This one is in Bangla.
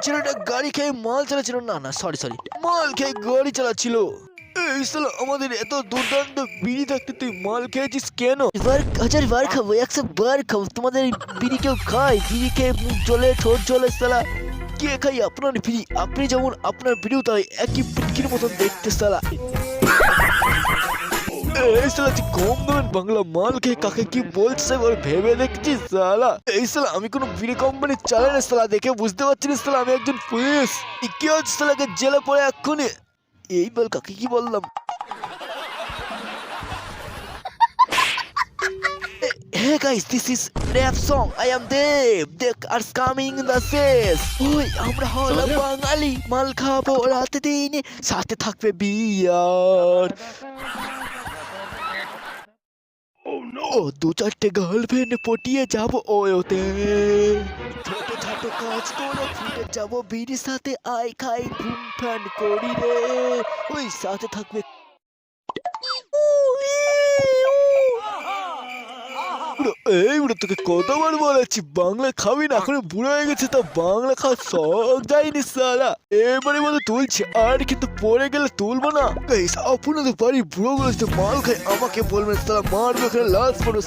ছেলেটা গাড়ি খেয়ে মাল চালাচ্ছিল, না না সরি মাল খেয়ে গাড়ি চালাচ্ছিল। এই শালা আমাদের এত দুর্দান্ত বিড়ি থাকতে তুই মাল খেয়েছিস কেন? হাজার বার খাবো, 100 বার খাবো। তোমাদের বিড়ি কেউ খায়? বিড়ি খেয়ে মুখ জ্বলে, ঠোঁট জ্বলে শালা। কে খাই আপনার বিড়ি? আপনি যেমন আপনার বিড়িও তাই একই পিটকির মতন দেখতে শালা। এই শালা তুই কম দামের বাংলা মাল খেয়ে কাকে কি বলছে একবার ভেবে দেখছিস শালা? এই শালা আমি কোনো বিড়ি কোম্পানি চালাই না শালা, দেখে বুঝতে পারছি না শালা আমি একজন পুলিশ। কি হচ্ছে শালাকে জেলে পড়ে এক্ষুনি। এই বল কাকে কি বললাম? Hey guys, this is rap song. I am Dev. They are coming in the শেষ। ওই আমরা হলাম বাঙালি, মাল খাবো রাতে দিনে, সাথে থাকবে বিয়ার। ও 2-4টে গার্লফ্রেন্ড পটিয়ে যাবো ওতে, ছোট ছোট কাজ করে ফুটে যাবো বিড়ির সাথে, আই খাই ঘুম ফান করি রে, ওই সাথে থাকবে। এই বুড়ো তোকে কতবার বলেছি বাংলা খাবি না, এখন বুড়ো হয়ে গেছে তা বাংলা খাওয়ার শখ যায়নি সালা। এবারে মতো তুলছি আর কিন্তু পরে গেলে তুলবো না। আপনাদের বাড়ির বুড়ো গুলো মাল খায় আমাকে বলবেন সালা, মারবে ওখানে লাশ মানুষ।